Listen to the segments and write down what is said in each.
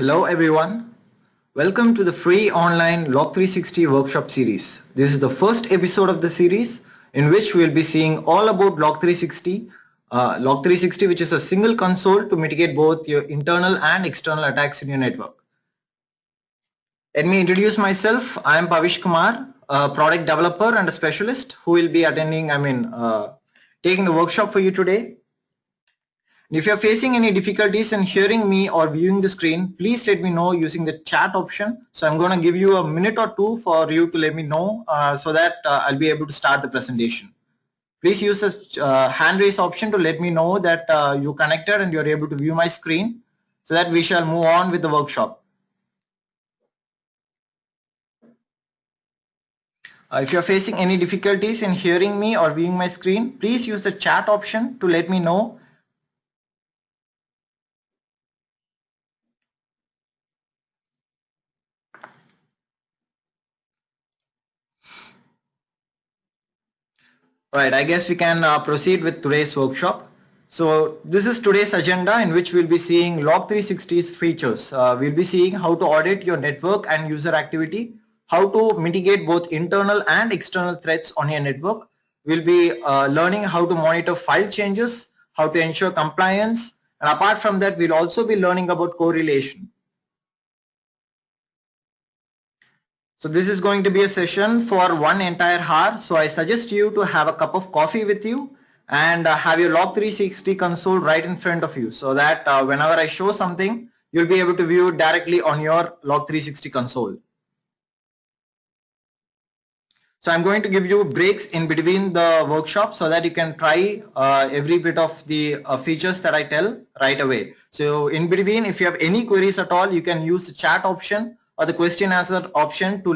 Hello everyone. Welcome to the free online Log 360 workshop series. This is the first episode of the series in which we will be seeing all about Log 360. Log 360, which is a single console to mitigate both your internal and external attacks in your network. Let me introduce myself. I am Pavish Kumar, a product developer and a specialist who will be taking the workshop for you today. If you're facing any difficulties in hearing me or viewing the screen, please let me know using the chat option. So I'm going to give you a minute or two for you to let me know so that I'll be able to start the presentation. Please use the hand raise option to let me know that you connected and you're able to view my screen so that we shall move on with the workshop. If you're facing any difficulties in hearing me or viewing my screen, please use the chat option to let me know. Right, I guess we can proceed with today's workshop. So this is today's agenda in which we'll be seeing Log 360's features. We'll be seeing how to audit your network and user activity, how to mitigate both internal and external threats on your network. We'll be learning how to monitor file changes, how to ensure compliance, and apart from that, we'll also be learning about correlation. So this is going to be a session for one entire hour. So I suggest you to have a cup of coffee with you and have your Log 360 console right in front of you so that whenever I show something, you'll be able to view it directly on your Log 360 console. So I'm going to give you breaks in between the workshop so that you can try every bit of the features that I tell right away. So in between, if you have any queries at all, you can use the chat option or the question answer option to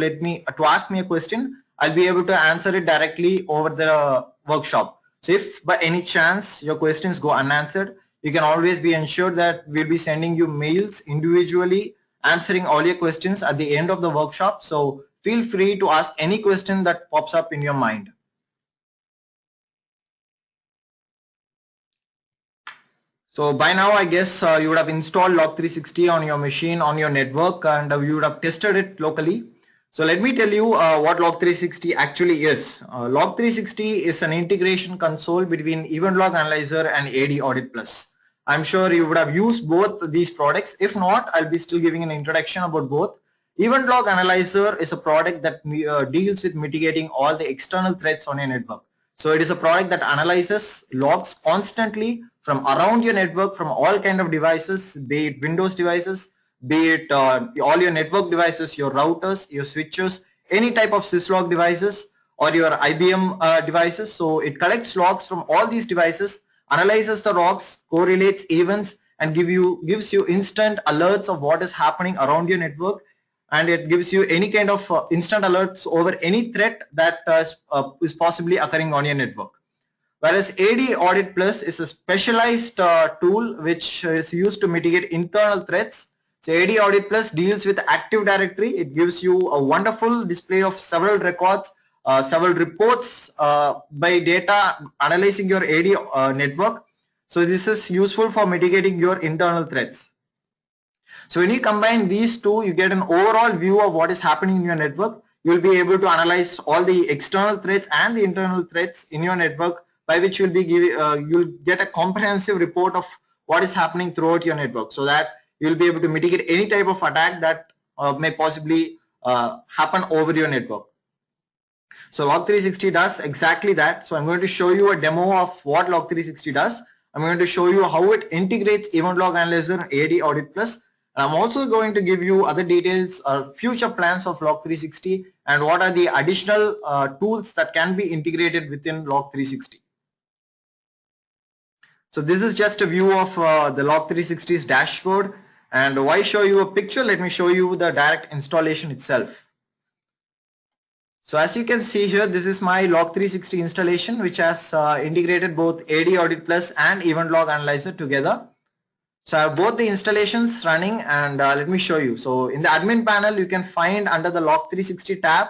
ask me a question. I'll be able to answer it directly over the workshop. So if by any chance your questions go unanswered, you can always be ensured that we'll be sending you mails individually answering all your questions at the end of the workshop. So feel free to ask any question that pops up in your mind. So by now, I guess you would have installed Log 360 on your machine, on your network, and you would have tested it locally. So let me tell you what Log 360 actually is. Log 360 is an integration console between Event Log Analyzer and AD Audit Plus. I'm sure you would have used both these products. If not, I'll be still giving an introduction about both. Event Log Analyzer is a product that deals with mitigating all the external threats on your network. So it is a product that analyzes logs constantly from around your network, from all kind of devices, be it Windows devices, be it all your network devices, your routers, your switches, any type of syslog devices or your IBM devices. So it collects logs from all these devices, analyzes the logs, correlates events, and gives you instant alerts of what is happening around your network, and it gives you any kind of instant alerts over any threat that is possibly occurring on your network. Whereas AD Audit Plus is a specialized tool which is used to mitigate internal threats. So AD Audit Plus deals with Active Directory. It gives you a wonderful display of several records, several reports by data analyzing your AD network. So this is useful for mitigating your internal threats. So when you combine these two, you get an overall view of what is happening in your network. You'll be able to analyze all the external threats and the internal threats in your network, by which you'll get a comprehensive report of what is happening throughout your network, so that you'll be able to mitigate any type of attack that may possibly happen over your network. So Log 360 does exactly that. So I'm going to show you a demo of what Log 360 does. I'm going to show you how it integrates Event Log Analyzer and AD Audit Plus. And I'm also going to give you other details or future plans of Log 360 and what are the additional tools that can be integrated within Log 360. So this is just a view of the Log 360's dashboard. And why show you a picture? Let me show you the direct installation itself. So as you can see here, this is my Log 360 installation, which has integrated both AD Audit Plus and Event Log Analyzer together. So I have both the installations running, and let me show you. So in the admin panel, you can find under the Log 360 tab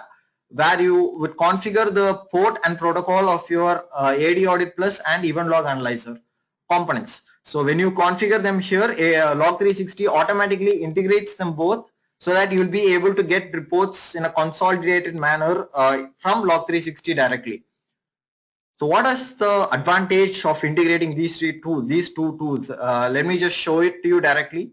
where you would configure the port and protocol of your AD Audit Plus and Event Log Analyzer components. So when you configure them here, Log360 automatically integrates them both so that you will be able to get reports in a consolidated manner from Log360 directly. So what is the advantage of integrating these two tools? Let me just show it to you directly.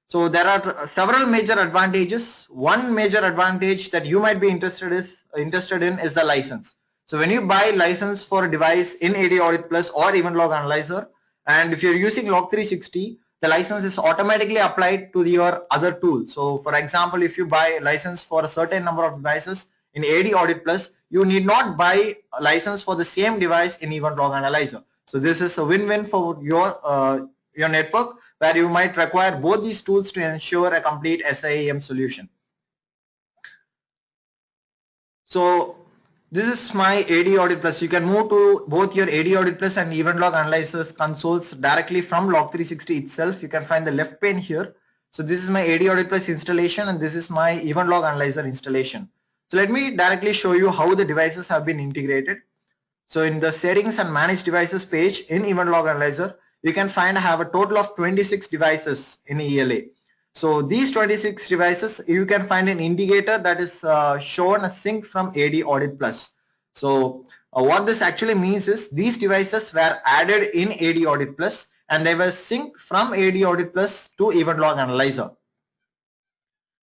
So there are several major advantages. One major advantage that you might be interested in is the license. So when you buy license for a device in AD Audit Plus or even Log Analyzer, and if you're using Log360, the license is automatically applied to your other tool. So for example, if you buy a license for a certain number of devices in AD Audit Plus, you need not buy a license for the same device in Event Log Analyzer. So this is a win-win for your network, where you might require both these tools to ensure a complete SIEM solution. So this is my AD Audit Plus. You can move to both your AD Audit Plus and Event Log Analyzers consoles directly from Log360 itself. You can find the left pane here. So this is my AD Audit Plus installation, and this is my Event Log Analyzer installation. So let me directly show you how the devices have been integrated. So in the settings and manage devices page in Event Log Analyzer, you can find I have a total of 26 devices in ELA. So these 26 devices, you can find an indicator that is shown a sync from AD Audit Plus. So what this actually means is these devices were added in AD Audit Plus and they were synced from AD Audit Plus to Event Log Analyzer.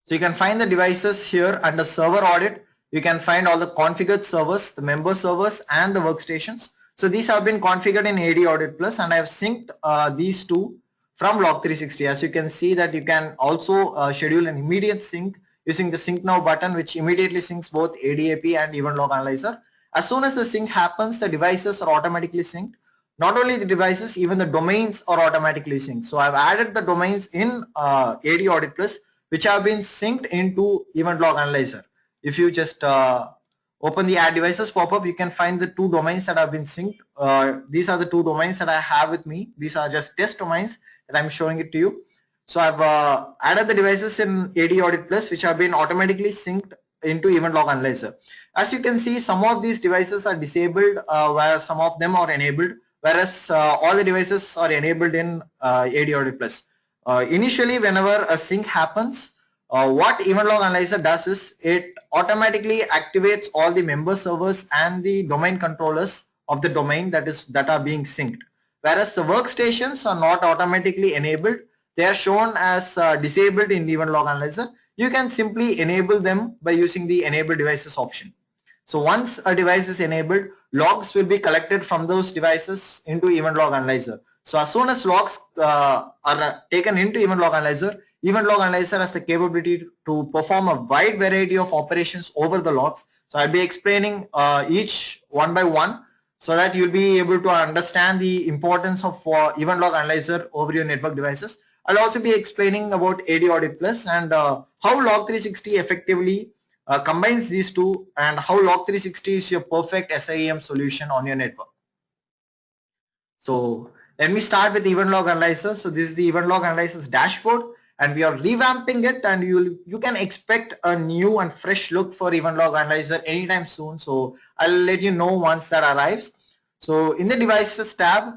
So you can find the devices here under server audit. You can find all the configured servers, the member servers and the workstations. So these have been configured in AD Audit Plus, and I have synced these two from Log360. As you can see that you can also schedule an immediate sync using the sync now button, which immediately syncs both ADAP and Event Log Analyzer. As soon as the sync happens, the devices are automatically synced. Not only the devices, even the domains are automatically synced. So I've added the domains in AD Audit Plus, which have been synced into Event Log Analyzer. If you just open the add devices pop-up, you can find the two domains that have been synced. These are the two domains that I have with me. These are just test domains that I'm showing it to you. So I've added the devices in AD Audit Plus, which have been automatically synced into Event Log Analyzer. As you can see, some of these devices are disabled, where some of them are enabled, whereas all the devices are enabled in AD Audit Plus. Initially, whenever a sync happens, what Event Log Analyzer does is it automatically activates all the member servers and the domain controllers of the domain that are being synced. Whereas the workstations are not automatically enabled, they are shown as disabled in Event Log Analyzer. You can simply enable them by using the enable devices option. So once a device is enabled, logs will be collected from those devices into Event Log Analyzer. So as soon as logs are taken into Event Log Analyzer has the capability to perform a wide variety of operations over the logs. So I'll be explaining each one by one so that you'll be able to understand the importance of Event Log Analyzer over your network devices. I'll also be explaining about AD Audit Plus and how Log360 effectively combines these two, and how Log360 is your perfect SIEM solution on your network. So let me start with Event Log Analyzer. So this is the Event Log Analyzer's dashboard, and we are revamping it, and you can expect a new and fresh look for Event Log Analyzer anytime soon. So I'll let you know once that arrives. So in the devices tab,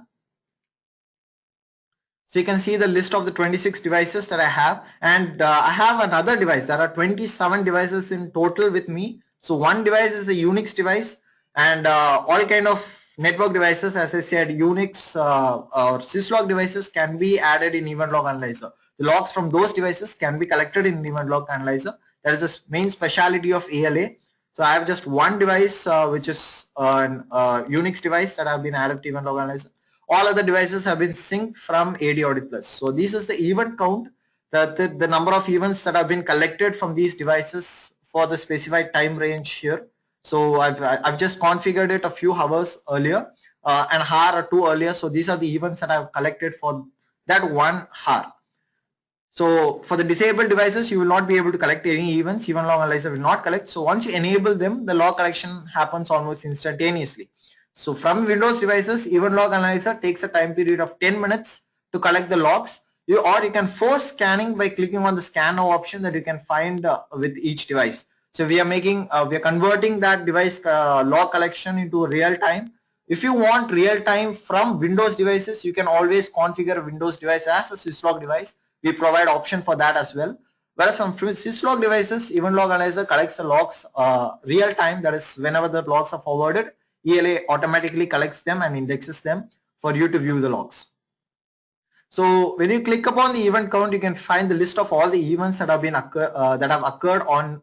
so you can see the list of the 26 devices that I have, and I have another device. There are 27 devices in total with me. So one device is a Unix device, and all kind of network devices, as I said, Unix or syslog devices can be added in Event Log Analyzer. The logs from those devices can be collected in Event Log Analyzer. That is the main specialty of ELA. So I have just one device which is an Unix device that have been added to Event Log Analyzer. All other devices have been synced from AD Audit Plus. So this is the event count, the number of events that have been collected from these devices for the specified time range here. So I've just configured it a few hours earlier, an hour or two earlier. So these are the events that I've collected for that 1 hour. So for the disabled devices, you will not be able to collect any events. Event Log Analyzer will not collect. So once you enable them, the log collection happens almost instantaneously. So from Windows devices, Event Log Analyzer takes a time period of 10 minutes to collect the logs. Or you can force scanning by clicking on the scan now option that you can find with each device. So we are converting that device log collection into real time If you want real time from Windows devices, you can always configure a Windows device as a syslog device. We provide option for that as well. Whereas from syslog devices, event log analyzer collects the logs real time, that is whenever the logs are forwarded, ELA automatically collects them and indexes them for you to view the logs. So when you click upon the event count, you can find the list of all the events that have been occurred on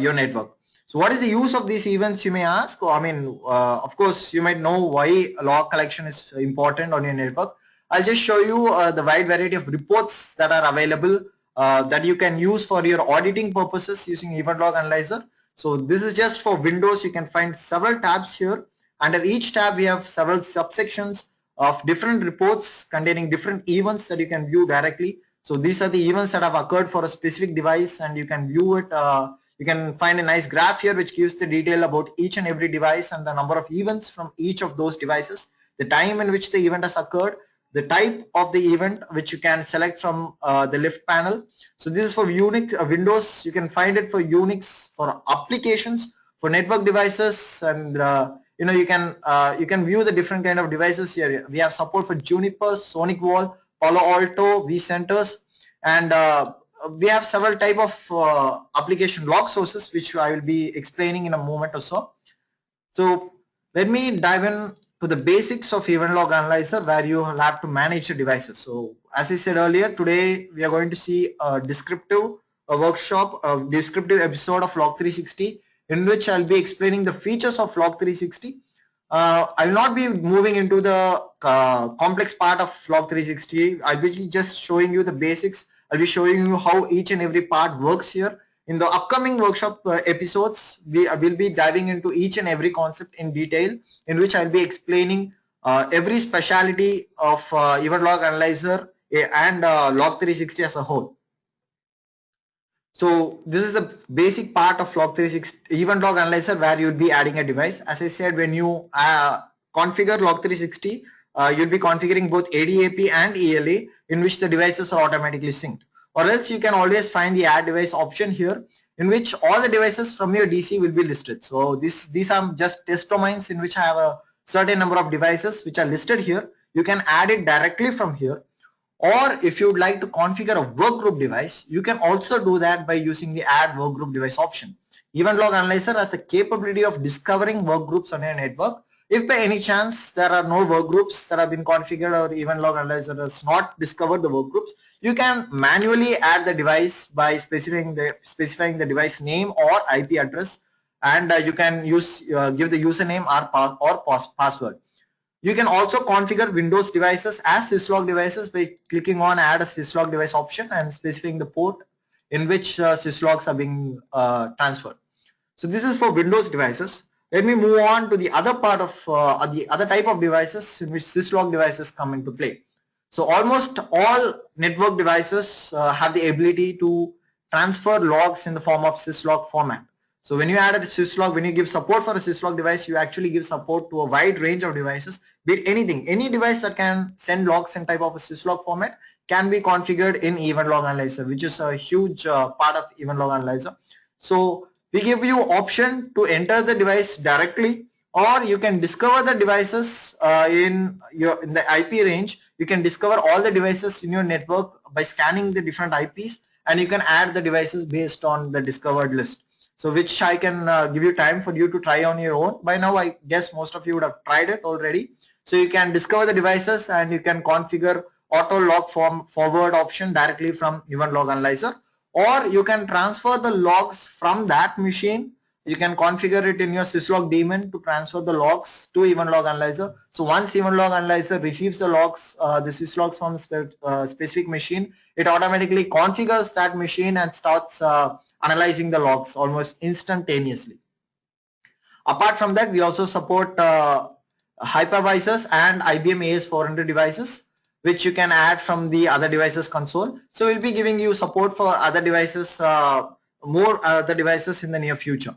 your network. So what is the use of these events, you may ask? I mean, of course, you might know why log collection is important on your network. I'll just show you the wide variety of reports that are available that you can use for your auditing purposes using event log analyzer. So this is just for Windows. You can find several tabs here. Under each tab, we have several subsections of different reports containing different events that you can view directly. So these are the events that have occurred for a specific device, and you can view it. You can find a nice graph here which gives the detail about each and every device and the number of events from each of those devices, the time in which the event has occurred, the type of the event which you can select from the left panel. So this is for Unix, Windows. You can find it for Unix, for applications, for network devices, and you can view the different kind of devices here. We have support for Juniper, Sonic Wall, Palo Alto, vCenters, and we have several type of application log sources which I will be explaining in a moment or so. So let me dive in to the basics of event log analyzer, where you will have to manage the devices. So as I said earlier, today we are going to see a descriptive workshop, a descriptive episode of Log 360, in which I'll be explaining the features of Log 360. I will not be moving into the complex part of Log 360. I'll be just showing you the basics. I'll be showing you how each and every part works here. In the upcoming workshop episodes, we will be diving into each and every concept in detail, in which I'll be explaining every speciality of event log analyzer and Log 360 as a whole. So this is the basic part of Log 360 event log analyzer, where you'll be adding a device. As I said, when you configure Log 360, you'll be configuring both ADAP and ELA, in which the devices are automatically synced. Or else you can always find the add device option here, in which all the devices from your DC will be listed. So these are just test domains in which I have a certain number of devices which are listed here. You can add it directly from here. Or if you would like to configure a workgroup device, you can also do that by using the add workgroup device option. Event log analyzer has the capability of discovering workgroups on your network. If by any chance there are no workgroups that have been configured, or event log analyzer has not discovered the workgroups, you can manually add the device by specifying the device name or IP address, and you can give the username or password. You can also configure Windows devices as syslog devices by clicking on add a syslog device option and specifying the port in which syslogs are being transferred. So this is for Windows devices. Let me move on to the other part of the other type of devices in which syslog devices come into play. So almost all network devices have the ability to transfer logs in the form of syslog format. So when you add a syslog, when you give support for a syslog device, you actually give support to a wide range of devices, be it anything. Any device that can send logs in type of a syslog format can be configured in event log analyzer, which is a huge part of event log analyzer. So we give you option to enter the device directly, or you can discover the devices in the IP range. You can discover all the devices in your network by scanning the different IPs, and you can add the devices based on the discovered list. So which I can give you time for you to try on your own. By now, I guess most of you would have tried it already. So you can discover the devices, and you can configure auto log forward option directly from event log analyzer, or you can transfer the logs from that machine. You can configure it in your syslog daemon to transfer the logs to event log analyzer. So once event log analyzer receives the logs, the syslogs from specific machine, it automatically configures that machine and starts analyzing the logs almost instantaneously. Apart from that, we also support hypervisors and IBM AS400 devices, which you can add from the other devices console. So we'll be giving you support for other devices, more other devices in the near future.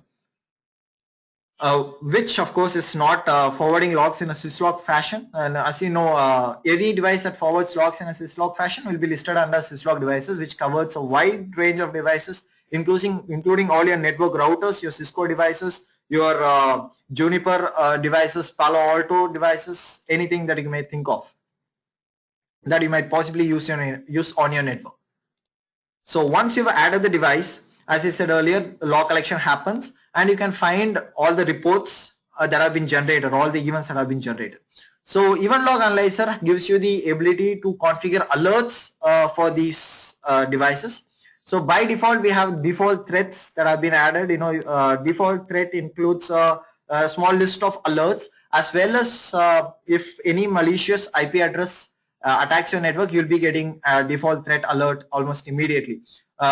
Which of course is not forwarding logs in a syslog fashion. And as you know, any device that forwards logs in a syslog fashion will be listed under syslog devices, which covers a wide range of devices, including all your network routers, your Cisco devices, your Juniper devices, Palo Alto devices, anything that you may think of that you might possibly use on your network. So once you've added the device, as I said earlier, log collection happens and you can find all the reports that have been generated, all the events that have been generated. So Event Log Analyzer gives you the ability to configure alerts for these devices. So by default, we have default threats that have been added. Default threat includes a small list of alerts, as well as if any malicious IP address attacks your network, you'll be getting a default threat alert almost immediately.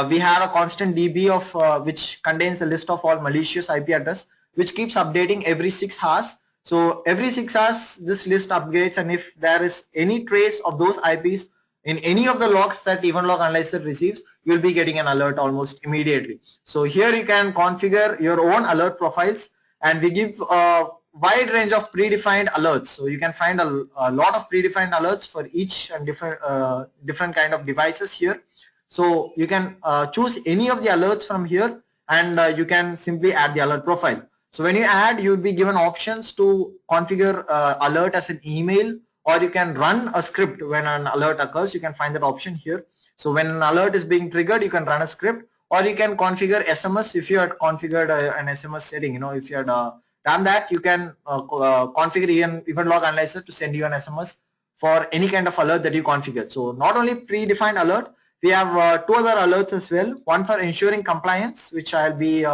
We have a constant DB of which contains a list of all malicious IP address, which keeps updating every 6 hours. So every 6 hours, this list updates, and if there is any trace of those IPs in any of the logs that Event Log Analyzer receives, you'll be getting an alert almost immediately. So here you can configure your own alert profiles, and we give a wide range of predefined alerts. So you can find a lot of predefined alerts for each and different kind of devices here. So you can choose any of the alerts from here, and you can simply add the alert profile. So when you add, you'll be given options to configure alert as an email, or you can run a script when an alert occurs. You can find that option here. So when an alert is being triggered, you can run a script, or you can configure SMS if you had configured an SMS setting. If you had done that, you can configure Event Log Analyzer to send you an SMS for any kind of alert that you configured. So not only predefined alert, we have 2 other alerts as well. One for ensuring compliance, which I'll be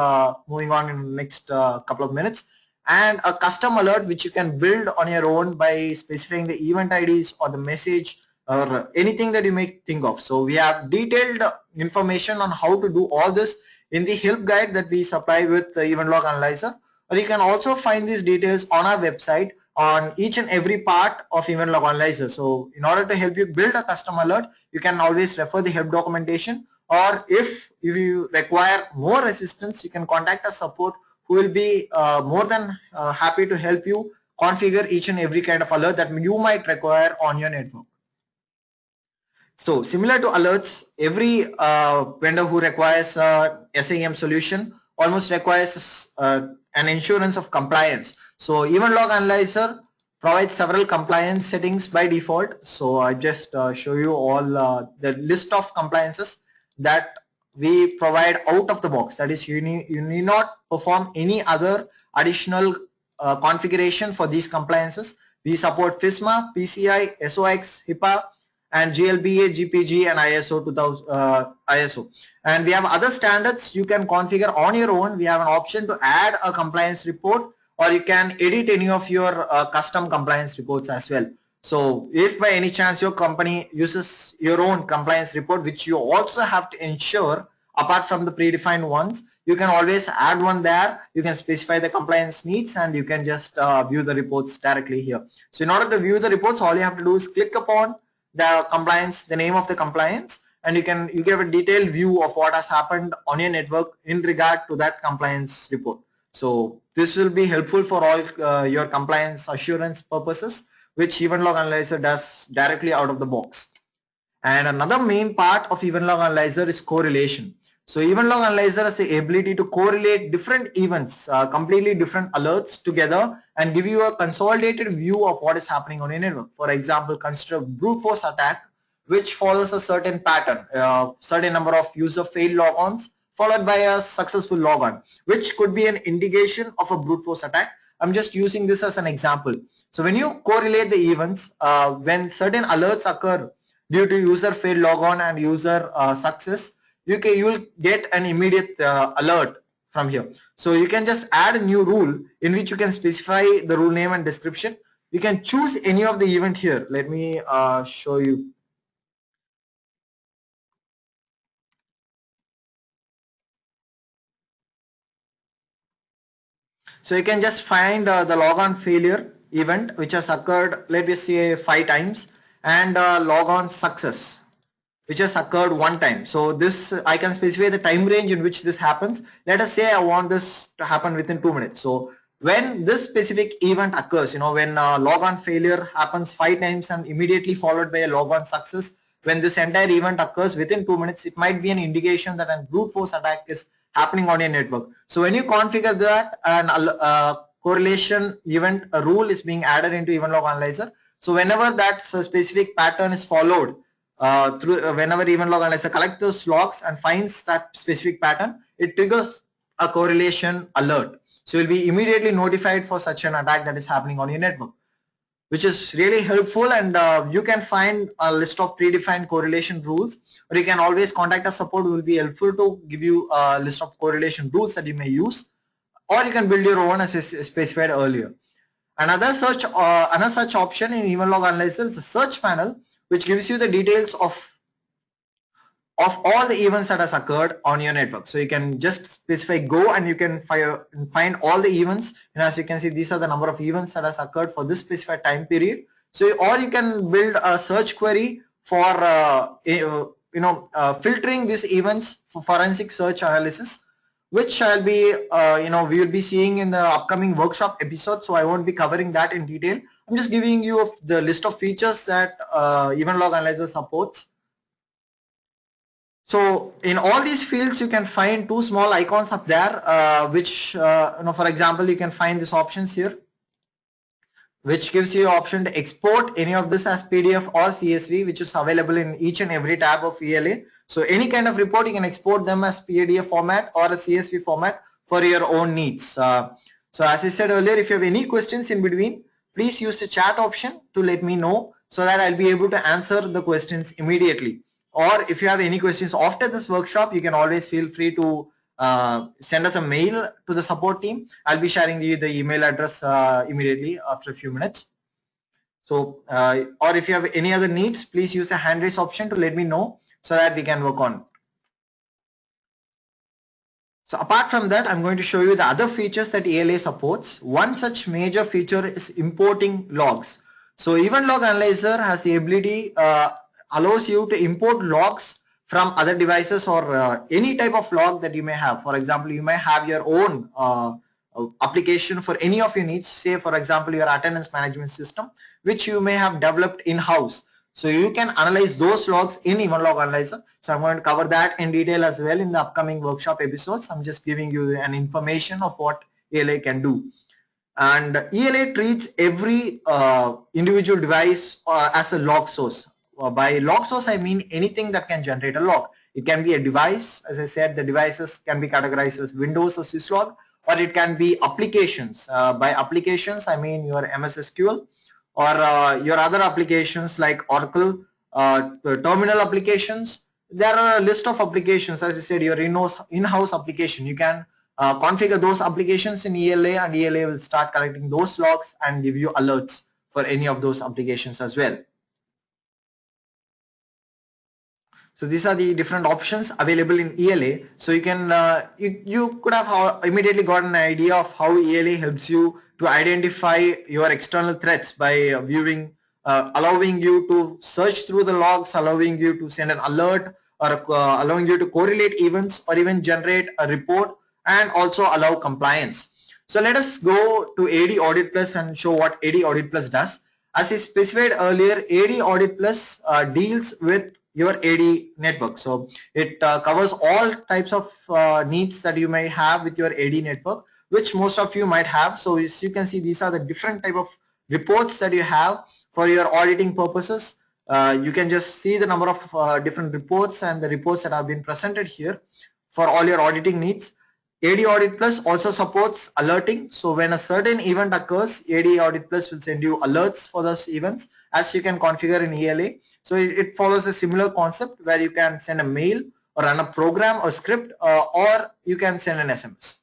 moving on in the next couple of minutes, and a custom alert which you can build on your own by specifying the event IDs or the message or anything that you may think of. So we have detailed information on how to do all this in the help guide that we supply with the Event Log Analyzer, or you can also find these details on our website on each and every part of Event Log Analyzer. So in order to help you build a custom alert, you can always refer the help documentation, or if you require more assistance, you can contact our support, who will be more than happy to help you configure each and every kind of alert that you might require on your network. So similar to alerts, every vendor who requires a SIEM solution almost requires an insurance of compliance. So Event Log Analyzer provides several compliance settings by default. So I just show you all the list of compliances that we provide out of the box. That is, you need not perform any other additional configuration for these compliances. We support FISMA, PCI, SOX, HIPAA, and GLBA, GPG, and ISO 2000 ISO. And we have other standards you can configure on your own. We have an option to add a compliance report, or you can edit any of your custom compliance reports as well. So if by any chance your company uses your own compliance report, which you also have to ensure apart from the predefined ones, you can always add one there. You can specify the compliance needs, and you can just view the reports directly here. So in order to view the reports, all you have to do is click upon the compliance, the name of the compliance, and you get a detailed view of what has happened on your network in regard to that compliance report. So this will be helpful for all your compliance assurance purposes, which Event Log Analyzer does directly out of the box. And another main part of Event Log Analyzer is correlation. So Event Log Analyzer has the ability to correlate different events, completely different alerts together, and give you a consolidated view of what is happening on your network. For example, consider brute force attack, which follows a certain pattern, certain number of user failed logons followed by a successful logon, which could be an indication of a brute force attack. I'm just using this as an example. So when you correlate the events, when certain alerts occur due to user failed logon and user success, you will get an immediate alert from here. So you can just add a new rule in which you can specify the rule name and description. You can choose any of the event here. Let me show you. So you can just find the logon failure event which has occurred, let me say 5 times, and logon success which has occurred 1 time. So this I can specify the time range in which this happens. Let us say I want this to happen within 2 minutes. So when this specific event occurs, when logon failure happens 5 times and immediately followed by a logon success, when this entire event occurs within 2 minutes, it might be an indication that a brute force attack is happening on your network. So when you configure that, an correlation event rule is being added into event log analyzer. So whenever that specific pattern is followed whenever event log analyzer collects those logs and finds that specific pattern, it triggers a correlation alert. So you'll be immediately notified for such an attack that is happening on your network, which is really helpful. And you can find a list of predefined correlation rules, or you can always contact us. Support will be helpful to give you a list of correlation rules that you may use, or you can build your own as I specified earlier. Another such option in event log analyzer is the search panel, which gives you the details of all the events that has occurred on your network. So you can just specify go and you can find all the events, and as you can see, these are the number of events that has occurred for this specified time period. So or you can build a search query for filtering these events for forensic search analysis, which I'll be we will be seeing in the upcoming workshop episode. So I won't be covering that in detail. I'm just giving you the list of features that event log analyzer supports. So in all these fields, you can find two small icons up there, which for example, you can find these options here, which gives you option to export any of this as PDF or CSV, which is available in each and every tab of ELA. So any kind of report, you can export them as PDF format or a CSV format for your own needs. So as I said earlier, if you have any questions in between, please use the chat option to let me know, so that I'll be able to answer the questions immediately. Or if you have any questions after this workshop, you can always feel free to send us a mail to the support team. I'll be sharing you the email address immediately after a few minutes. So, or if you have any other needs, please use the hand raise option to let me know, so that we can work on. So apart from that, I'm going to show you the other features that ELA supports. One such major feature is importing logs. So Event Log Analyzer has the ability, allows you to import logs from other devices, or any type of log that you may have. For example, you may have your own application for any of your needs. Say for example, your attendance management system, which you may have developed in-house. So you can analyze those logs in Event Log Analyzer. So I'm going to cover that in detail as well in the upcoming workshop episodes. I'm just giving you an information of what ELA can do. And ELA treats every individual device as a log source. By log source, I mean anything that can generate a log. It can be a device. As I said, the devices can be categorized as Windows or syslog, or it can be applications. By applications, I mean your MS SQL, or your other applications like Oracle, terminal applications. There are a list of applications. As I said, your in-house application. You can configure those applications in ELA, and ELA will start collecting those logs and give you alerts for any of those applications as well. So these are the different options available in ELA. So you can you could have immediately got an idea of how ELA helps you to identify your external threats by viewing, allowing you to search through the logs, allowing you to send an alert, or allowing you to correlate events, or even generate a report, and also allow compliance. So let us go to AD Audit Plus and show what AD Audit Plus does. As I specified earlier, AD Audit Plus deals with your AD network. So it covers all types of needs that you may have with your AD network, which most of you might have. So as you can see, these are the different type of reports that you have for your auditing purposes. You can just see the number of different reports and the reports that have been presented here for all your auditing needs. AD Audit Plus also supports alerting. So when a certain event occurs, AD Audit Plus will send you alerts for those events, as you can configure in ELA. So it follows a similar concept where you can send a mail or run a program or script, or you can send an SMS.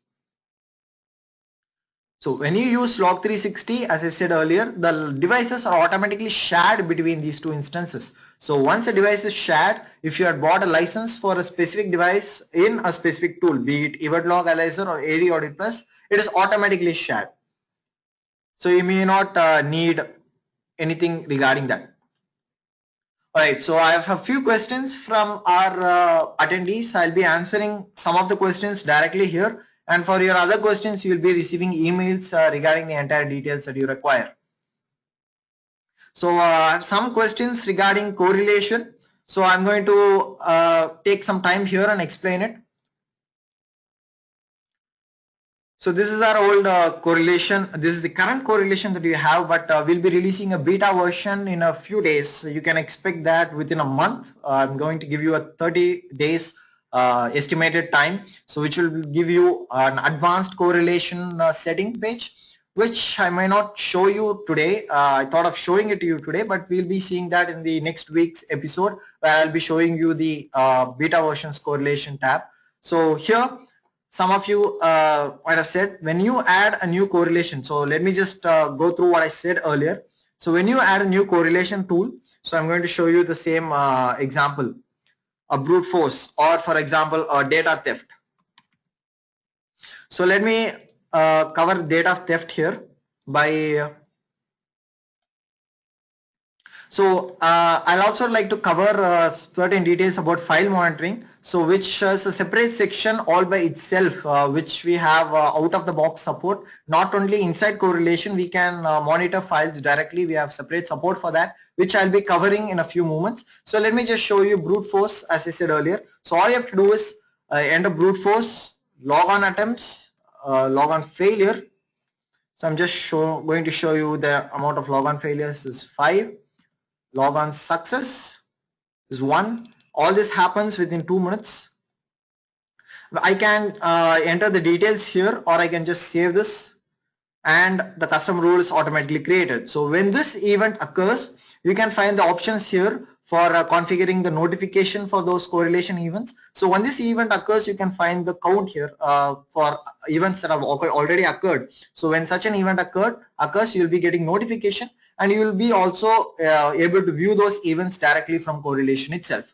So when you use Log360, as I said earlier, the devices are automatically shared between these two instances. So once a device is shared, if you had bought a license for a specific device in a specific tool, be it Event Log Analyzer or AD Audit Plus, it is automatically shared. So you may not need anything regarding that. Alright, so I have a few questions from our attendees. I'll be answering some of the questions directly here, and for your other questions, you will be receiving emails regarding the entire details that you require. So I have some questions regarding correlation. So I'm going to take some time here and explain it. So this is our old correlation. This is the current correlation that we have, but we'll be releasing a beta version in a few days. So you can expect that within a month. I'm going to give you a 30 days estimated time. So which will give you an advanced correlation setting page, which I may not show you today. I thought of showing it to you today, but we'll be seeing that in the next week's episode, where I'll be showing you the beta versions correlation tab. So here, some of you might have said when you add a new correlation. So let me just go through what I said earlier. So when you add a new correlation tool, so I'm going to show you the same example, a brute force, or for example, a data theft. So let me cover data theft here by So I'll also like to cover certain details about file monitoring. So which is a separate section all by itself, which we have out of the box support. Not only inside correlation, we can monitor files directly. We have separate support for that, which I'll be covering in a few moments. So let me just show you brute force, as I said earlier. So all you have to do is enter brute force, log on attempts, log on failure. So I'm just going to show you the amount of log on failures is 5. Log on success is 1. All this happens within 2 minutes. I can enter the details here, or I can just save this, and the custom rule is automatically created. So when this event occurs, you can find the options here for configuring the notification for those correlation events. So when this event occurs, you can find the count here for events that have already occurred. So when such an event occurs, you'll be getting notification, and you will be also able to view those events directly from correlation itself.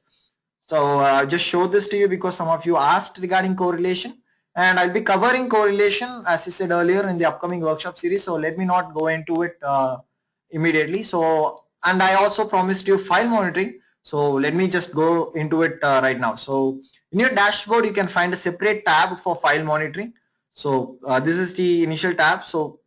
So just show this to you because some of you asked regarding correlation, and I'll be covering correlation as I said earlier in the upcoming workshop series. So let me not go into it immediately. So, and I also promised you file monitoring. So let me just go into it right now. So in your dashboard, you can find a separate tab for file monitoring. So this is the initial tab. So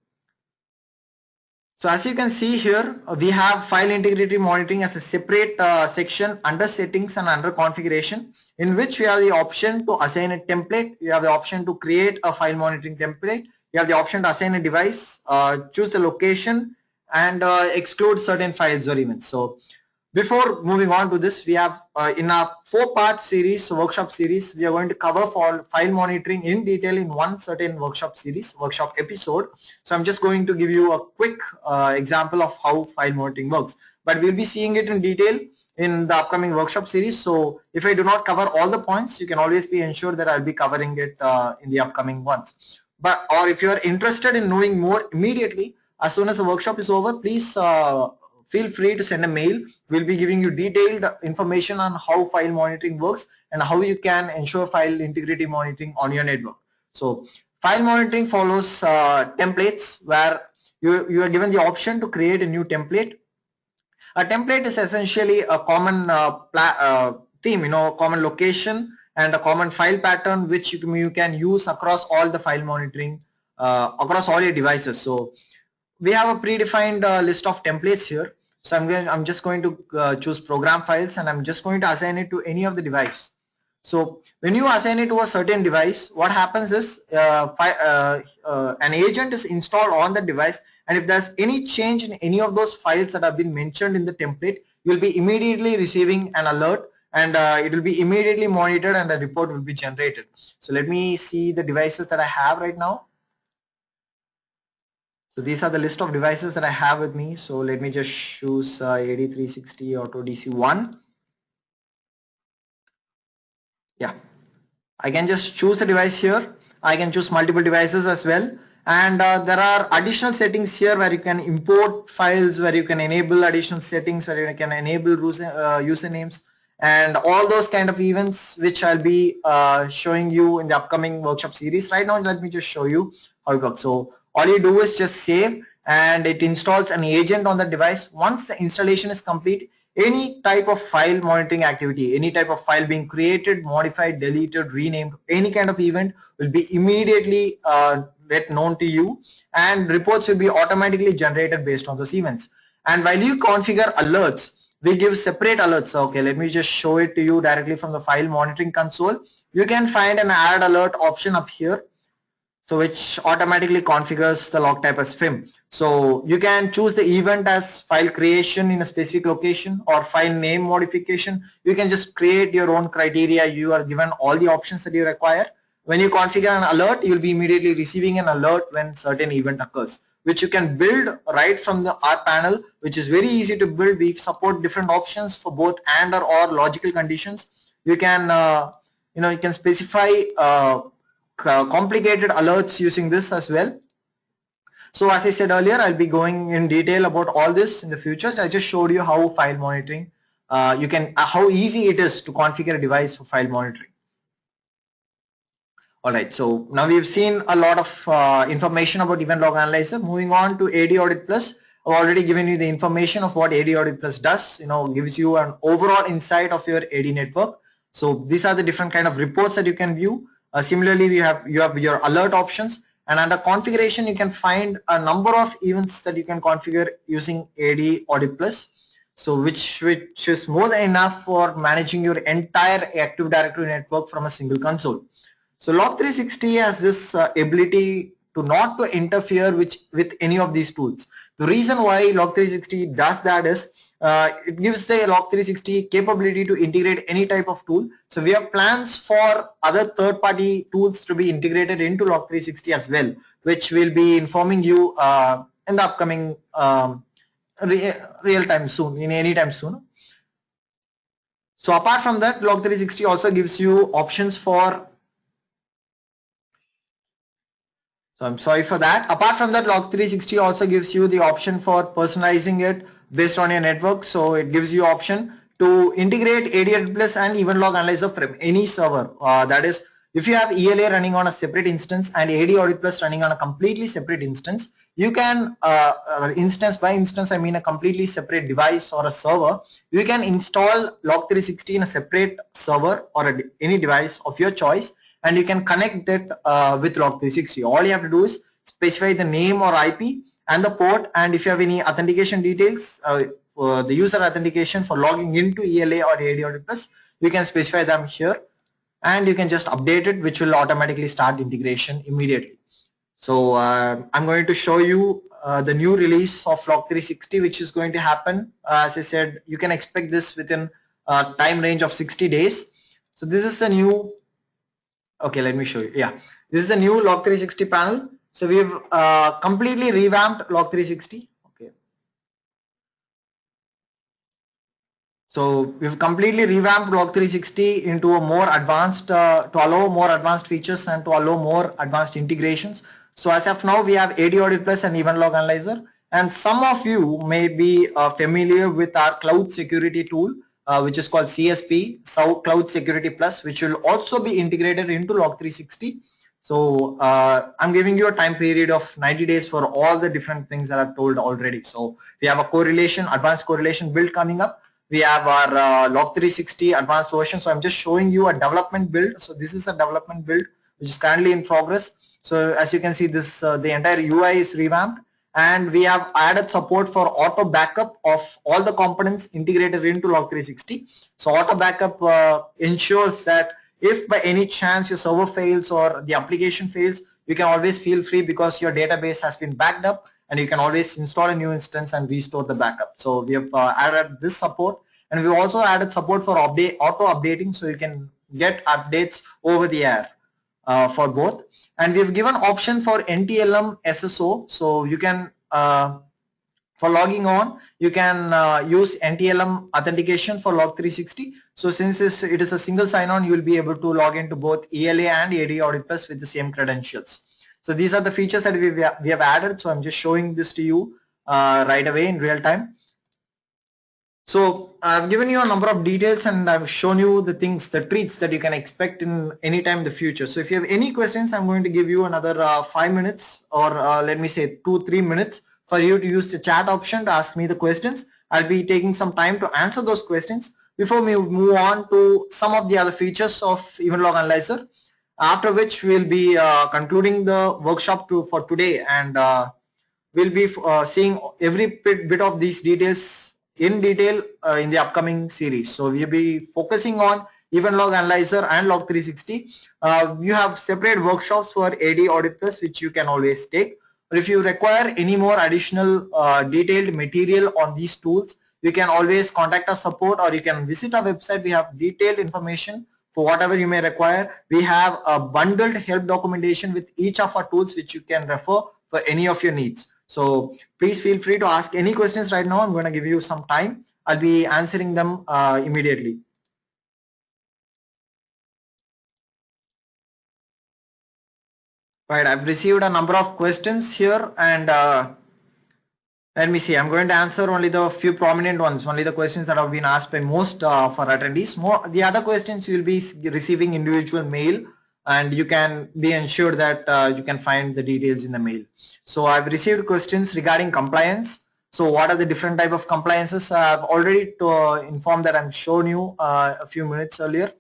as you can see here, we have file integrity monitoring as a separate section under settings and under configuration, in which we have the option to assign a template. You have the option to create a file monitoring template. You have the option to assign a device, choose the location, and exclude certain files or events. So before moving on to this, we have in our 4-part series, workshop series, we are going to cover for file monitoring in detail in one certain workshop series, workshop episode. So I'm just going to give you a quick example of how file monitoring works, but we'll be seeing it in detail in the upcoming workshop series. So if I do not cover all the points, you can always be ensured that I'll be covering it in the upcoming ones. But or if you are interested in knowing more immediately, as soon as the workshop is over, please feel free to send a mail. We'll be giving you detailed information on how file monitoring works and how you can ensure file integrity monitoring on your network. So file monitoring follows templates, where you are given the option to create a new template. A template is essentially a common theme, common location and a common file pattern which you can use across all the file monitoring across all your devices. So we have a predefined list of templates here. So I'm just going to choose program files, and I'm just going to assign it to any of the device. So when you assign it to a certain device, what happens is an agent is installed on the device, and if there's any change in any of those files that have been mentioned in the template, you'll be immediately receiving an alert, and it will be immediately monitored, and a report will be generated. So let me see the devices that I have right now. So these are the list of devices that I have with me. So let me just choose AD360 Auto DC1. Yeah, I can just choose a device here. I can choose multiple devices as well. And there are additional settings here where you can import files, where you can enable additional settings, where you can enable usernames, and all those kind of events, which I'll be showing you in the upcoming workshop series. Right now, let me just show you how it works. So all you do is just save, and it installs an agent on the device. Once the installation is complete, any type of file monitoring activity, any type of file being created, modified, deleted, renamed, any kind of event will be immediately get known to you, and reports will be automatically generated based on those events. And while you configure alerts, we give separate alerts. Okay, let me just show it to you directly from the file monitoring console. You can find an add alert option up here. so which automatically configures the log type as FIM. So you can choose the event as file creation in a specific location or file name modification. You can just create your own criteria. You are given all the options that you require. When you configure an alert, you'll be immediately receiving an alert when certain event occurs, which you can build right from the R panel, which is very easy to build. We support different options for both and or logical conditions. You can you can specify complicated alerts using this as well. So as I said earlier, I'll be going in detail about all this in the future. I just showed you how file monitoring, how easy it is to configure a device for file monitoring. All right, so now we've seen a lot of information about Event Log Analyzer. Moving on to AD Audit Plus, I've already given you the information of what AD Audit Plus does. Gives you an overall insight of your AD network. So these are the different kind of reports that you can view. Similarly, you have your alert options, and under configuration, you can find a number of events that you can configure using AD Audit Plus. So which is more than enough for managing your entire Active Directory network from a single console. So Log360 has this ability to not to interfere with any of these tools. The reason why Log360 does that is it gives the Log360 capability to integrate any type of tool. So we have plans for other third-party tools to be integrated into Log360 as well, which will be informing you in the upcoming real time soon, in any time soon. So apart from that, Log360 also gives you options for. So I'm sorry for that. Apart from that, Log360 also gives you the option for personalizing it based on your network. So it gives you option to integrate AD Plus and Event Log Analyzer from any server. That is, if you have ELA running on a separate instance and AD Audit Plus running on a completely separate instance, you can, instance by instance, I mean a completely separate device or a server, you can install Log360 in a separate server or any device of your choice, and you can connect it with Log360. All you have to do is specify the name or IP and the port, and if you have any authentication details, the user authentication for logging into ELA or AD Audit Plus, you can specify them here, and you can just update it, which will automatically start integration immediately. So I'm going to show you the new release of Log360, which is going to happen. As I said, you can expect this within a time range of 60 days. So this is the new. Okay, let me show you. Yeah, this is the new Log360 panel. So we've completely revamped Log360. Okay. So we've completely revamped Log360 into a more advanced, to allow more advanced features and to allow more advanced integrations. So as of now, we have AD Audit Plus and Event Log Analyzer. And some of you may be familiar with our cloud security tool, which is called CSP, Cloud Security Plus, which will also be integrated into Log360. So I'm giving you a time period of 90 days for all the different things that I've told already. So we have a correlation, advanced correlation build coming up. We have our Log360 advanced version. So I'm just showing you a development build. So this is a development build which is currently in progress. So as you can see, this the entire UI is revamped, and we have added support for auto backup of all the components integrated into Log360. So auto backup ensures that if by any chance your server fails or the application fails, you can always feel free because your database has been backed up, and you can always install a new instance and restore the backup. So we have added this support, and we also added support for auto updating, so you can get updates over the air for both. And we've given option for NTLM SSO, so you can for logging on, you can use NTLM authentication for Log360. So since it is a single sign-on, you will be able to log into both ELA and AD Audit Plus with the same credentials. So these are the features that we have added. So I'm just showing this to you right away in real time. So I've given you a number of details, and I've shown you the things, the treats that you can expect in any time in the future. So if you have any questions, I'm going to give you another 5 minutes, or let me say 2-3 minutes for you to use the chat option to ask me the questions. I'll be taking some time to answer those questions before we move on to some of the other features of Event Log Analyzer, after which we'll be concluding the workshop for today, and we'll be seeing every bit of these details in detail in the upcoming series. So we'll be focusing on Event Log Analyzer and Log 360. You have separate workshops for AD Audit Plus, which you can always take. Or if you require any more additional detailed material on these tools, you can always contact our support, or you can visit our website. We have detailed information for whatever you may require. We have a bundled help documentation with each of our tools, which you can refer for any of your needs. So please feel free to ask any questions right now. I'm going to give you some time. I'll be answering them immediately. Right, I've received a number of questions here, and let me see. I'm going to answer only the few prominent ones, only the questions that have been asked by most for attendees. The other questions you'll be receiving individual mail, and you can be ensured that you can find the details in the mail. So I've received questions regarding compliance. So what are the different type of compliances? I've already informed that I've shown you a few minutes earlier.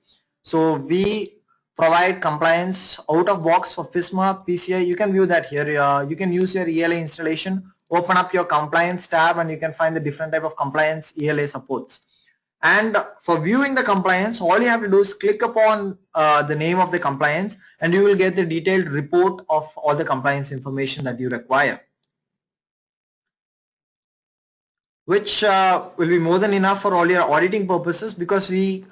So we provide compliance out of box for FISMA, PCI. You can view that here. You can use your ELA installation, open up your compliance tab, and you can find the different type of compliance ELA supports. And for viewing the compliance, all you have to do is click upon the name of the compliance, and you will get the detailed report of all the compliance information that you require, which will be more than enough for all your auditing purposes, because we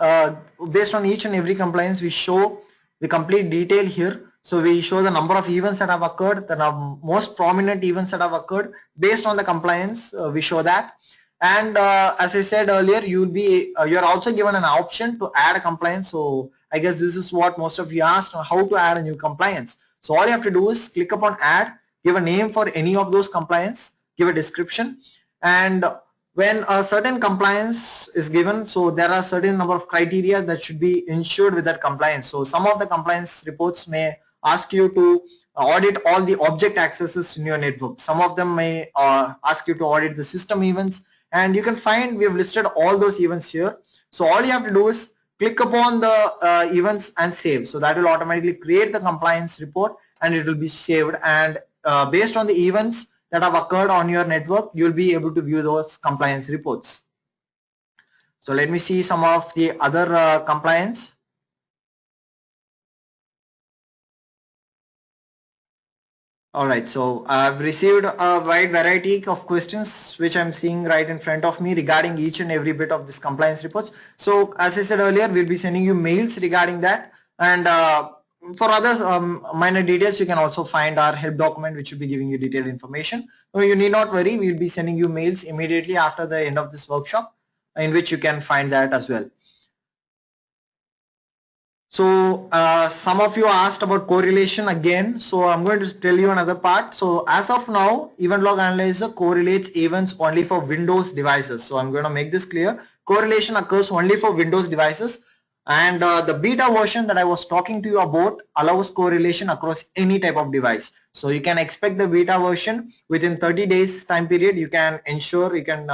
based on each and every compliance, we show the complete detail here. So we show the number of events that have occurred, the most prominent events that have occurred based on the compliance. We show that. And as I said earlier, you're also given an option to add a compliance. So I guess this is what most of you asked, how to add a new compliance. So all you have to do is click upon add, give a name for any of those compliance, give a description, and when a certain compliance is given, so there are certain number of criteria that should be ensured with that compliance. So some of the compliance reports may ask you to audit all the object accesses in your network. Some of them may ask you to audit the system events, and you can find we have listed all those events here. So all you have to do is click upon the events and save. So that will automatically create the compliance report, and it will be saved, and based on the events that have occurred on your network, you'll be able to view those compliance reports. So let me see some of the other compliance. All right, so I've received a wide variety of questions which I'm seeing right in front of me regarding each and every bit of this compliance reports. So as I said earlier, we'll be sending you mails regarding that, and for others minor details, you can also find our help document, which will be giving you detailed information. So you need not worry, we'll be sending you mails immediately after the end of this workshop, in which you can find that as well. So some of you asked about correlation again, so I'm going to tell you another part. So as of now, Event Log Analyzer correlates events only for Windows devices. So I'm going to make this clear. Correlation occurs only for Windows devices, and the beta version that I was talking to you about allows correlation across any type of device. So you can expect the beta version within 30 days time period. You can ensure, you can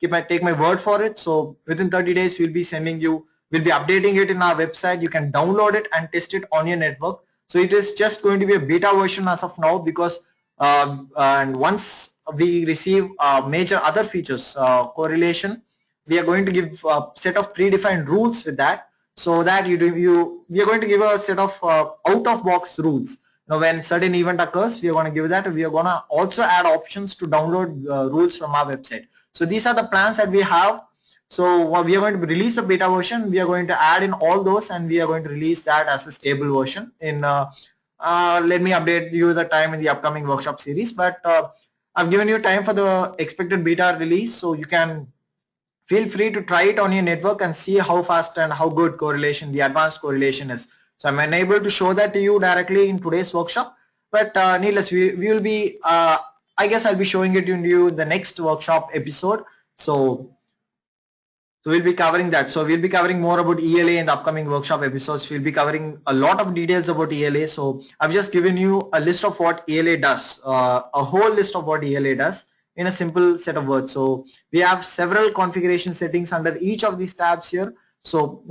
take my word for it. So within 30 days, we'll be sending you, we'll be updating it in our website. You can download it and test it on your network. So it is just going to be a beta version as of now, because and once we receive major other features, correlation, we are going to give a set of predefined rules with that, so that we are going to give a set of out of box rules. Now when certain event occurs, we are going to give that. We are going to also add options to download rules from our website. So these are the plans that we have. So we are going to release a beta version. We are going to add in all those, and we are going to release that as a stable version. In let me update you the time in the upcoming workshop series. But I've given you time for the expected beta release, so you can feel free to try it on your network and see how fast and how good correlation, the advanced correlation is. So I'm unable to show that to you directly in today's workshop, but needless, we will be, I guess I'll be showing it to you in the next workshop episode. So we'll be covering that. So we'll be covering more about ELA in the upcoming workshop episodes. We'll be covering a lot of details about ELA. So I've just given you a list of what ELA does, a whole list of what ELA does in a simple set of words. So we have several configuration settings under each of these tabs here. So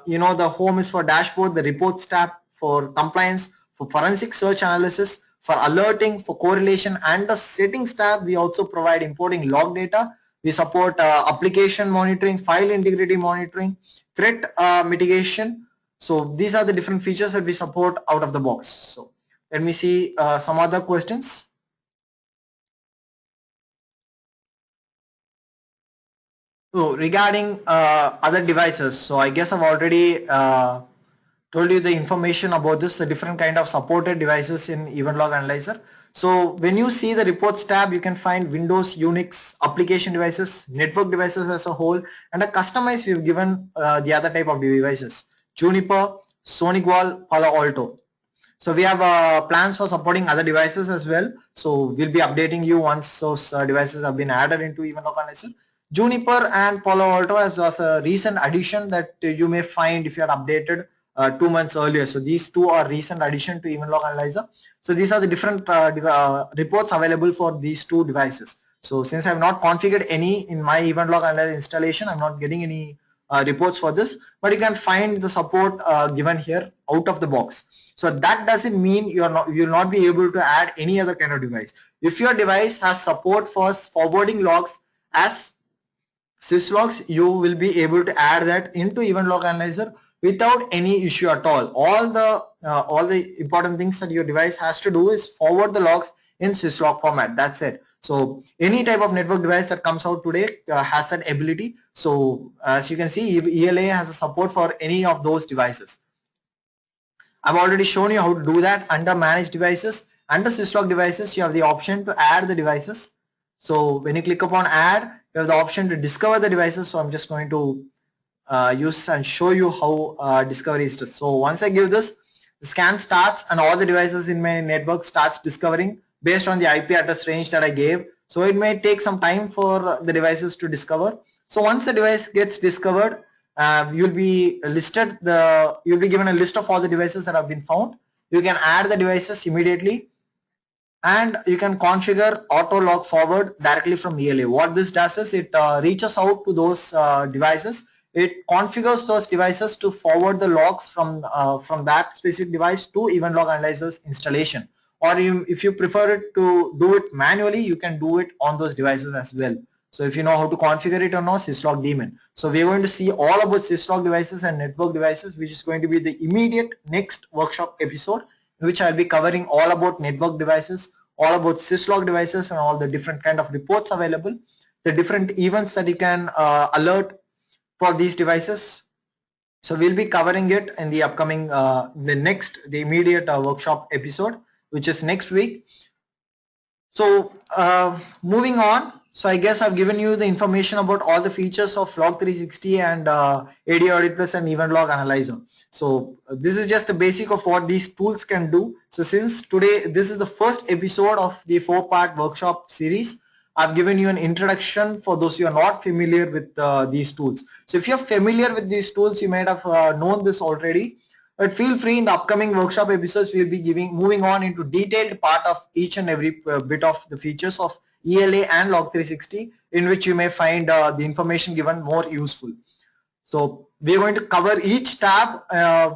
you know, the home is for dashboard, the reports tab for compliance, for forensic search analysis, for alerting, for correlation, and the settings tab. We also provide importing log data. We support application monitoring, file integrity monitoring, threat mitigation. So these are the different features that we support out of the box. So let me see some other questions. So regarding other devices, so I guess I've already told you the information about this, the different kind of supported devices in Event Log Analyzer. So when you see the reports tab, you can find Windows, Unix, application devices, network devices as a whole, and a customized we've given the other type of devices, Juniper, SonicWall, Palo Alto. So we have plans for supporting other devices as well. So we'll be updating you once those devices have been added into Event Log Analyzer. Juniper and Palo Alto as a recent addition that you may find if you are updated 2 months earlier. So these two are recent addition to Event Log Analyzer. So these are the different reports available for these two devices. So since I have not configured any in my Event Log Analyzer installation, I'm not getting any reports for this, but you can find the support given here out of the box. So that doesn't mean you'll not be able to add any other kind of device. If your device has support for forwarding logs as syslogs, you will be able to add that into Event Log Analyzer without any issue at all. All the important things that your device has to do is forward the logs in syslog format. That's it. So any type of network device that comes out today has that ability. So as you can see, ELA has a support for any of those devices. I've already shown you how to do that. Under manage devices, under syslog devices, you have the option to add the devices. So when you click upon add, you have the option to discover the devices. So I'm just going to use and show you how discovery is done. So once I give this, the scan starts and all the devices in my network starts discovering based on the IP address range that I gave. So it may take some time for the devices to discover. So once the device gets discovered, you'll be given a list of all the devices that have been found. You can add the devices immediately, and you can configure auto log forward directly from ELA. What this does is it reaches out to those devices. It configures those devices to forward the logs from that specific device to Event Log Analyzer's installation. Or if you prefer it to do it manually, you can do it on those devices as well. So if you know how to configure it or not, syslog daemon. So we're going to see all about syslog devices and network devices, which is going to be the immediate next workshop episode, in which I'll be covering all about network devices, all about syslog devices, and all the different kind of reports available, the different events that you can alert for these devices. So we'll be covering it in the upcoming, the immediate workshop episode, which is next week. So moving on, so I guess I've given you the information about all the features of Log 360 and AD Audit Plus and Event Log Analyzer. So this is just the basic of what these tools can do. So since today this is the first episode of the 4-part workshop series, I've given you an introduction for those who are not familiar with these tools. So if you're familiar with these tools, you might have known this already. But feel free, in the upcoming workshop episodes, we'll be moving on into detailed part of each and every bit of the features of ELA and Log 360, in which you may find the information given more useful. So we're going to cover each tab.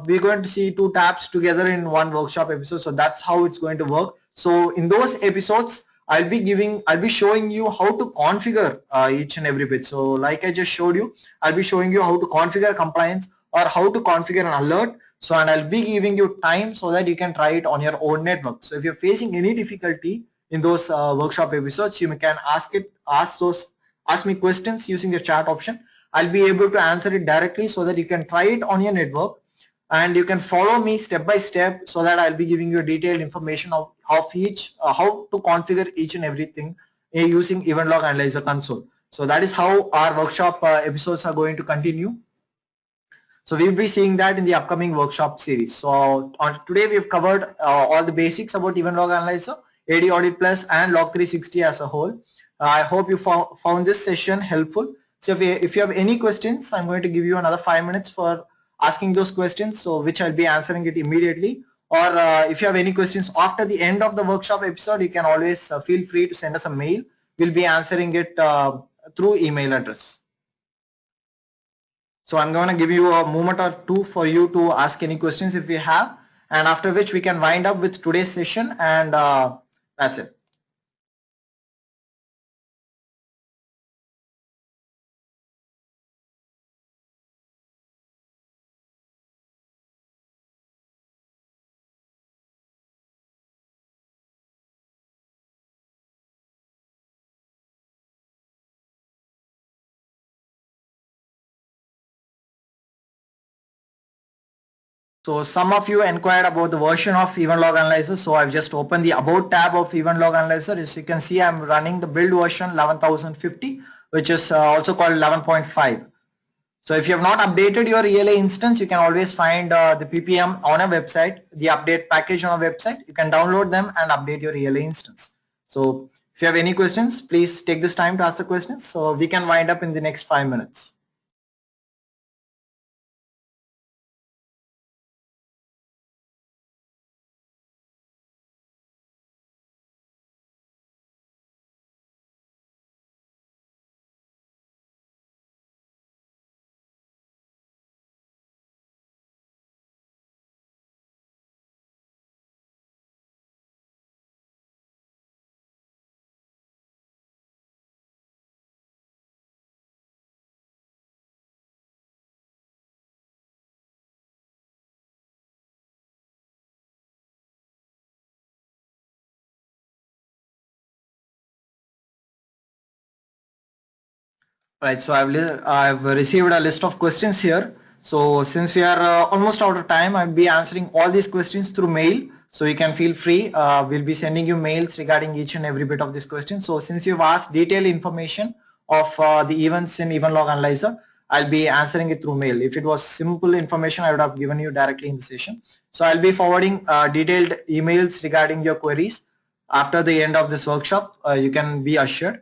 We're going to see 2 tabs together in one workshop episode. So that's how it's going to work. So in those episodes, I'll be showing you how to configure each and every bit. So like I just showed you, I'll be showing you how to configure compliance or how to configure an alert. So, and I'll be giving you time so that you can try it on your own network. So if you're facing any difficulty in those workshop episodes, you can ask me questions using the chat option. I'll be able to answer it directly so that you can try it on your network, and you can follow me step by step so that I'll be giving you detailed information of how to configure each and everything using Event Log Analyzer console. So that is how our workshop episodes are going to continue. So we'll be seeing that in the upcoming workshop series. So today we've covered all the basics about Event Log Analyzer, AD Audit Plus, and Log 360 as a whole. I hope you found this session helpful. So if you have any questions, I'm going to give you another 5 minutes for asking those questions, so which I'll be answering it immediately. Or if you have any questions after the end of the workshop episode, you can always feel free to send us a mail. We'll be answering it through email address. So I'm going to give you a moment or two for you to ask any questions if you have, and after which we can wind up with today's session, and that's it. So some of you inquired about the version of Event Log Analyzer. So I've just opened the About tab of Event Log Analyzer. As you can see, I'm running the build version 11,050, which is also called 11.5. So if you have not updated your ELA instance, you can always find the PPM on a website, the update package on a website. You can download them and update your ELA instance. So if you have any questions, please take this time to ask the questions so we can wind up in the next 5 minutes. Right, so I've received a list of questions here. So since we are almost out of time, I'll be answering all these questions through mail. So you can feel free. We'll be sending you mails regarding each and every bit of this question. So since you've asked detailed information of the events in Event Log Analyzer, I'll be answering it through mail. If it was simple information, I would have given you directly in the session. So I'll be forwarding detailed emails regarding your queries after the end of this workshop. You can be assured.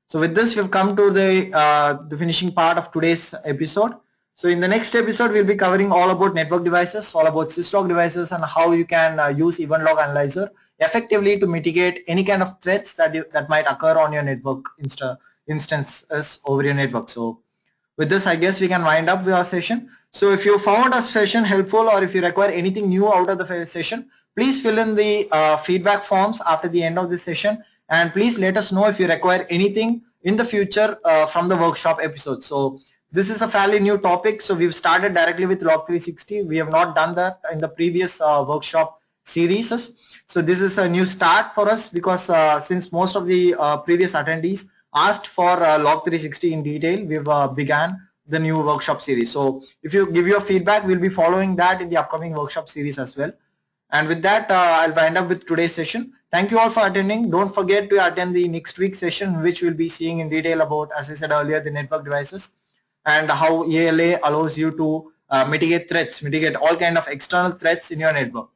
So with this, we've come to the finishing part of today's episode. So in the next episode, we'll be covering all about network devices, all about syslog devices, and how you can use Event Log Analyzer effectively to mitigate any kind of threats that might occur on your network instances over your network. So with this, I guess we can wind up with our session. So if you found our session helpful, or if you require anything new out of the session, please fill in the feedback forms after the end of this session, and please let us know if you require anything in the future from the workshop episode. So this is a fairly new topic, so we've started directly with Log 360. We have not done that in the previous workshop series. So this is a new start for us, because since most of the previous attendees asked for Log 360 in detail, we've began the new workshop series. So if you give your feedback, we'll be following that in the upcoming workshop series as well. And with that, I'll wind up with today's session. Thank you all for attending. Don't forget to attend the next week's session, which we'll be seeing in detail about, as I said earlier, the network devices and how ELA allows you to mitigate all kind of external threats in your network.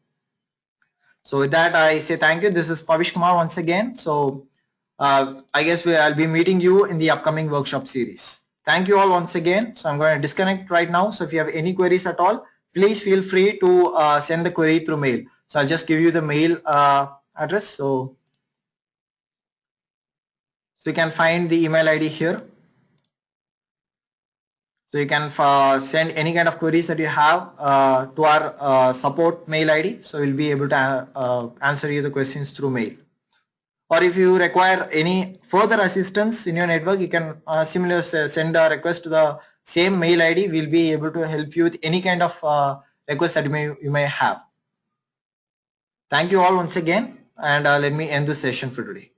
So with that, I say thank you. This is Pavish Kumar once again. So I guess I'll be meeting you in the upcoming workshop series. Thank you all once again. So I'm going to disconnect right now. So if you have any queries at all, please feel free to send the query through mail. So I'll just give you the mail address. So you can find the email ID here. So you can send any kind of queries that you have to our support mail ID. So we'll be able to answer you the questions through mail. Or if you require any further assistance in your network, you can similarly send a request to the same mail ID. We'll be able to help you with any kind of request that you may have. Thank you all once again, and let me end the session for today.